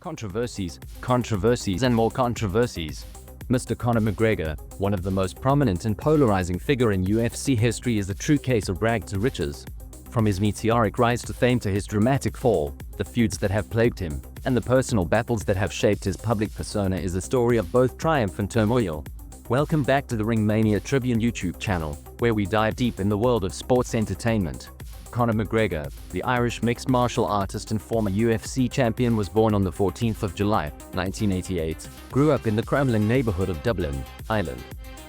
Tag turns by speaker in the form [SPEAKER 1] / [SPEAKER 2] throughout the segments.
[SPEAKER 1] controversies and more controversies. Mr. Conor McGregor, one of the most prominent and polarizing figure in UFC history, is a true case of rags to riches. From his meteoric rise to fame to his dramatic fall, the feuds that have plagued him, and the personal battles that have shaped his public persona is a story of both triumph and turmoil. Welcome back to the RingMania Tribune YouTube channel, where we dive deep in the world of sports entertainment. Conor McGregor, the Irish mixed martial artist and former UFC champion, was born on the 14th of July, 1988, grew up in the crumbling neighborhood of Dublin, Ireland.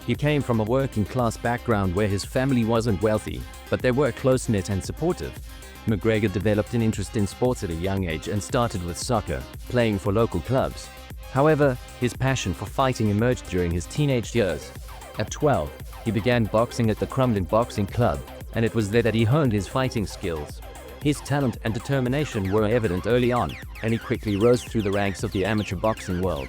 [SPEAKER 1] He came from a working-class background where his family wasn't wealthy, but they were close-knit and supportive. McGregor developed an interest in sports at a young age and started with soccer, playing for local clubs. However, his passion for fighting emerged during his teenage years. At 12, he began boxing at the Crumlin Boxing Club, and it was there that he honed his fighting skills. His talent and determination were evident early on, and he quickly rose through the ranks of the amateur boxing world.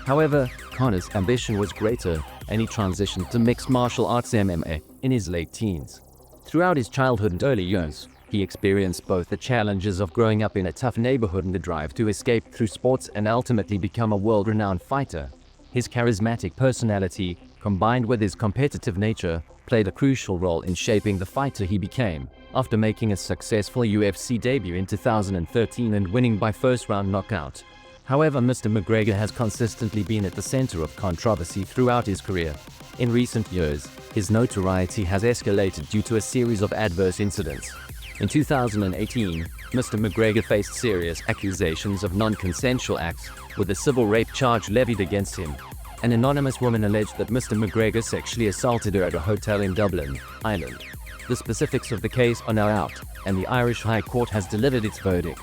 [SPEAKER 1] However, Conor's ambition was greater, and he transitioned to mixed martial arts MMA in his late teens. Throughout his childhood and early years, he experienced both the challenges of growing up in a tough neighborhood and the drive to escape through sports and ultimately become a world-renowned fighter. His charismatic personality, combined with his competitive nature, played a crucial role in shaping the fighter he became, after making a successful UFC debut in 2013 and winning by first-round knockout. However, Mr. McGregor has consistently been at the center of controversy throughout his career. In recent years, his notoriety has escalated due to a series of adverse incidents. In 2018, Mr. McGregor faced serious accusations of non-consensual acts, with a civil rape charge levied against him. An anonymous woman alleged that Mr. McGregor sexually assaulted her at a hotel in Dublin, Ireland. The specifics of the case are now out, and the Irish High Court has delivered its verdict.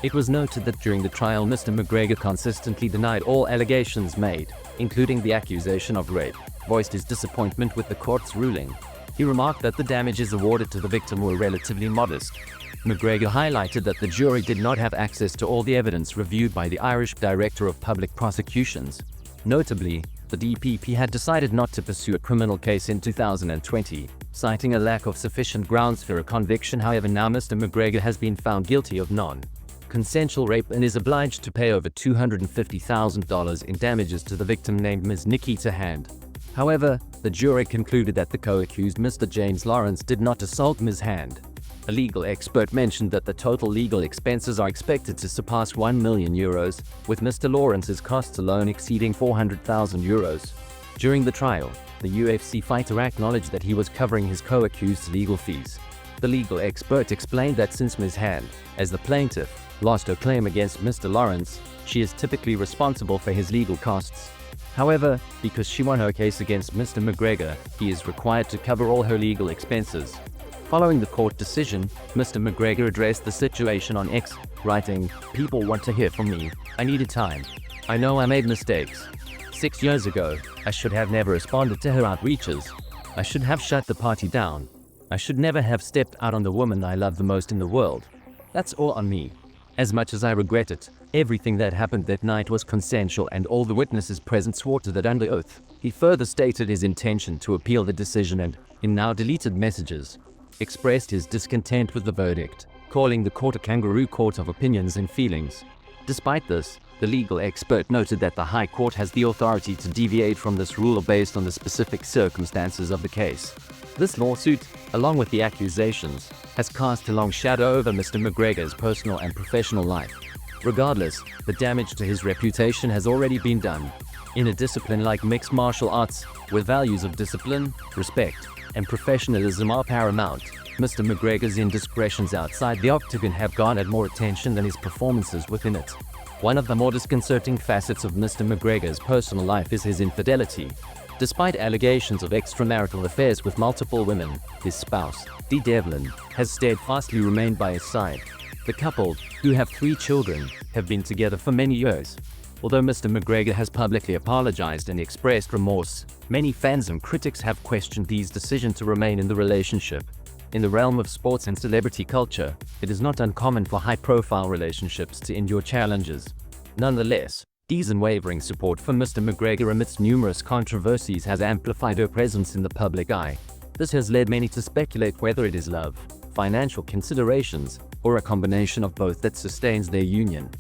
[SPEAKER 1] It was noted that during the trial, Mr. McGregor consistently denied all allegations made, including the accusation of rape, voiced his disappointment with the court's ruling. He remarked that the damages awarded to the victim were relatively modest. McGregor highlighted that the jury did not have access to all the evidence reviewed by the Irish Director of Public Prosecutions. Notably, the DPP had decided not to pursue a criminal case in 2020, citing a lack of sufficient grounds for a conviction. However, now Mr. McGregor has been found guilty of non-consensual rape and is obliged to pay over $250,000 in damages to the victim, named Ms. Nikita Hand. However, the jury concluded that the co-accused Mr. James Lawrence did not assault Ms. Hand. A legal expert mentioned that the total legal expenses are expected to surpass €1 million, with Mr. Lawrence's costs alone exceeding €400,000. During the trial, the UFC fighter acknowledged that he was covering his co-accused's legal fees. The legal expert explained that since Ms. Hand, as the plaintiff, lost her claim against Mr. Lawrence, she is typically responsible for his legal costs. However, because she won her case against Mr. McGregor, he is required to cover all her legal expenses. Following the court decision, Mr. McGregor addressed the situation on X, writing, "People want to hear from me. I needed time. I know I made mistakes. 6 years ago, I should have never responded to her outreaches. I should have shut the party down. I should never have stepped out on the woman I love the most in the world. That's all on me. As much as I regret it, everything that happened that night was consensual and all the witnesses present swore to that under oath." He further stated his intention to appeal the decision and, in now deleted messages, expressed his discontent with the verdict, calling the court a kangaroo court of opinions and feelings. Despite this, the legal expert noted that the High Court has the authority to deviate from this rule based on the specific circumstances of the case. This lawsuit, along with the accusations, has cast a long shadow over Mr. McGregor's personal and professional life. Regardless, the damage to his reputation has already been done. In a discipline like mixed martial arts, where values of discipline, respect, and professionalism are paramount, Mr. McGregor's indiscretions outside the octagon have garnered more attention than his performances within it. One of the more disconcerting facets of Mr. McGregor's personal life is his infidelity. Despite allegations of extramarital affairs with multiple women, his spouse, Dee Devlin, has steadfastly remained by his side. The couple, who have 3 children, have been together for many years. Although Mr. McGregor has publicly apologized and expressed remorse, many fans and critics have questioned Dee's decision to remain in the relationship. In the realm of sports and celebrity culture, it is not uncommon for high-profile relationships to endure challenges. Nonetheless, Dee's unwavering support for Mr. McGregor amidst numerous controversies has amplified her presence in the public eye. This has led many to speculate whether it is love, financial considerations, or a combination of both that sustains their union.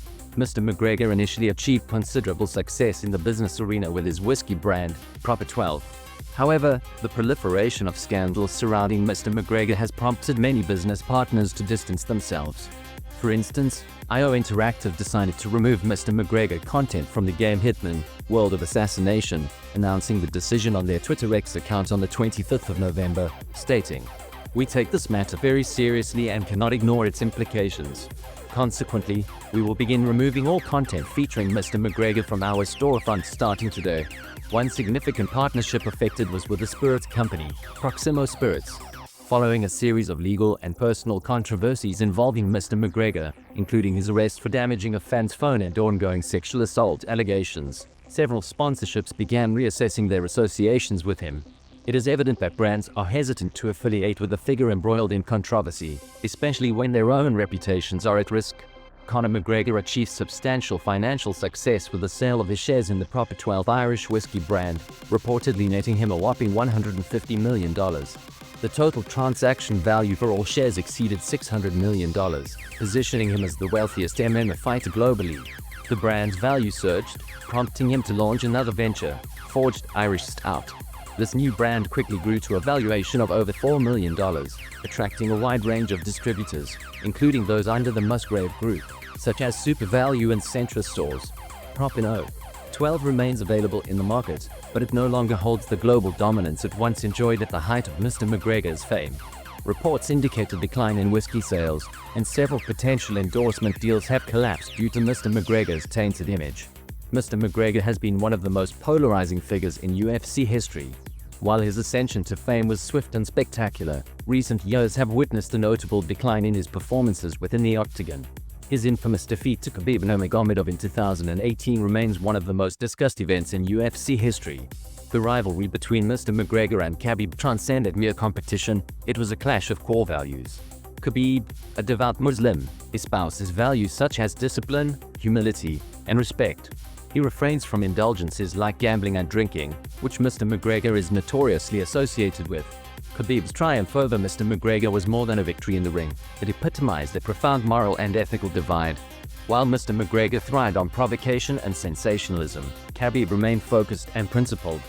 [SPEAKER 1] Mr. McGregor initially achieved considerable success in the business arena with his whiskey brand, Proper 12. However, the proliferation of scandals surrounding Mr. McGregor has prompted many business partners to distance themselves. For instance, IO Interactive decided to remove Mr. McGregor content from the game Hitman: World of Assassination, announcing the decision on their Twitter X account on the 25th of November, stating, "We take this matter very seriously and cannot ignore its implications. Consequently, we will begin removing all content featuring Mr. McGregor from our storefront starting today." One significant partnership affected was with the spirits company, Proximo Spirits. Following a series of legal and personal controversies involving Mr. McGregor, including his arrest for damaging a fan's phone and ongoing sexual assault allegations, several sponsorships began reassessing their associations with him. It is evident that brands are hesitant to affiliate with a figure embroiled in controversy, especially when their own reputations are at risk. Conor McGregor achieved substantial financial success with the sale of his shares in the Proper 12 Irish whiskey brand, reportedly netting him a whopping $150 million. The total transaction value for all shares exceeded $600 million, positioning him as the wealthiest MMA fighter globally. The brand's value surged, prompting him to launch another venture, Forged Irish Stout. This new brand quickly grew to a valuation of over $4 million, attracting a wide range of distributors, including those under the Musgrave Group, such as SuperValu and Centra stores. Proper 12 remains available in the market, but it no longer holds the global dominance it once enjoyed at the height of Mr. McGregor's fame. Reports indicate a decline in whiskey sales, and several potential endorsement deals have collapsed due to Mr. McGregor's tainted image. Mr. McGregor has been one of the most polarizing figures in UFC history. While his ascension to fame was swift and spectacular, recent years have witnessed a notable decline in his performances within the octagon. His infamous defeat to Khabib Nurmagomedov in 2018 remains one of the most discussed events in UFC history. The rivalry between Mr. McGregor and Khabib transcended mere competition. It was a clash of core values. Khabib, a devout Muslim, espouses values such as discipline, humility, and respect. He refrains from indulgences like gambling and drinking, which Mr. McGregor is notoriously associated with. Khabib's triumph over Mr. McGregor was more than a victory in the ring. It epitomized a profound moral and ethical divide. While Mr. McGregor thrived on provocation and sensationalism, Khabib remained focused and principled.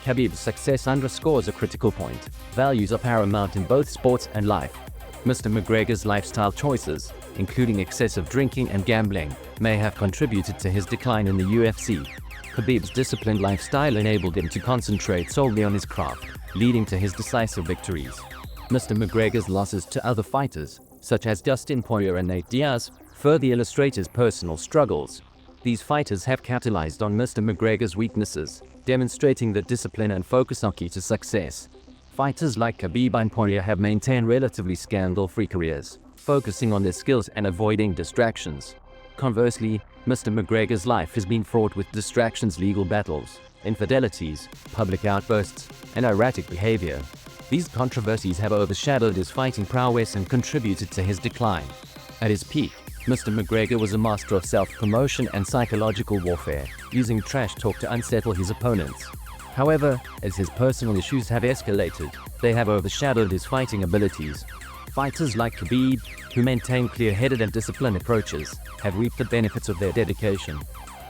[SPEAKER 1] Khabib's success underscores a critical point. Values are paramount in both sports and life. Mr. McGregor's lifestyle choices, including excessive drinking and gambling, may have contributed to his decline in the UFC. Khabib's disciplined lifestyle enabled him to concentrate solely on his craft, leading to his decisive victories. Mr. McGregor's losses to other fighters, such as Dustin Poirier and Nate Diaz, further illustrate his personal struggles. These fighters have capitalized on Mr. McGregor's weaknesses, demonstrating that discipline and focus are key to success. Fighters like Khabib and Poirier have maintained relatively scandal-free careers, focusing on their skills and avoiding distractions. Conversely, Mr. McGregor's life has been fraught with distractions, legal battles, infidelities, public outbursts, and erratic behavior. These controversies have overshadowed his fighting prowess and contributed to his decline. At his peak, Mr. McGregor was a master of self-promotion and psychological warfare, using trash talk to unsettle his opponents. However, as his personal issues have escalated, they have overshadowed his fighting abilities. Fighters like Khabib, who maintain clear-headed and disciplined approaches, have reaped the benefits of their dedication.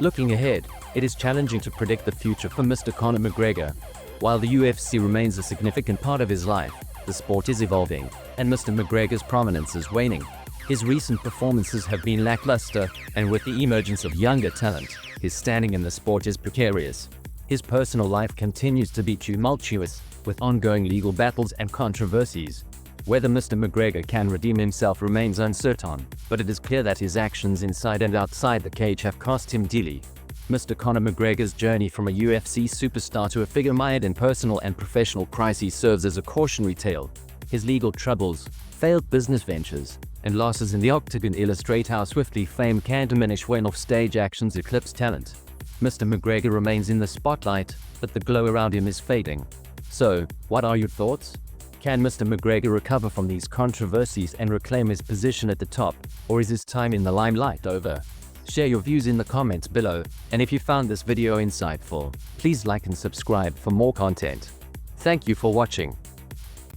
[SPEAKER 1] Looking ahead, it is challenging to predict the future for Mr. Conor McGregor. While the UFC remains a significant part of his life, the sport is evolving, and Mr. McGregor's prominence is waning. His recent performances have been lackluster, and with the emergence of younger talent, his standing in the sport is precarious. His personal life continues to be tumultuous, with ongoing legal battles and controversies. Whether Mr. McGregor can redeem himself remains uncertain, but it is clear that his actions inside and outside the cage have cost him dearly. Mr. Conor McGregor's journey from a UFC superstar to a figure mired in personal and professional crises serves as a cautionary tale. His legal troubles, failed business ventures, and losses in the octagon illustrate how swiftly fame can diminish when off-stage actions eclipse talent. Mr. McGregor remains in the spotlight, but the glow around him is fading. So, what are your thoughts? Can Mr. McGregor recover from these controversies and reclaim his position at the top, or is his time in the limelight over? Share your views in the comments below, and if you found this video insightful, please like and subscribe for more content. Thank you for watching.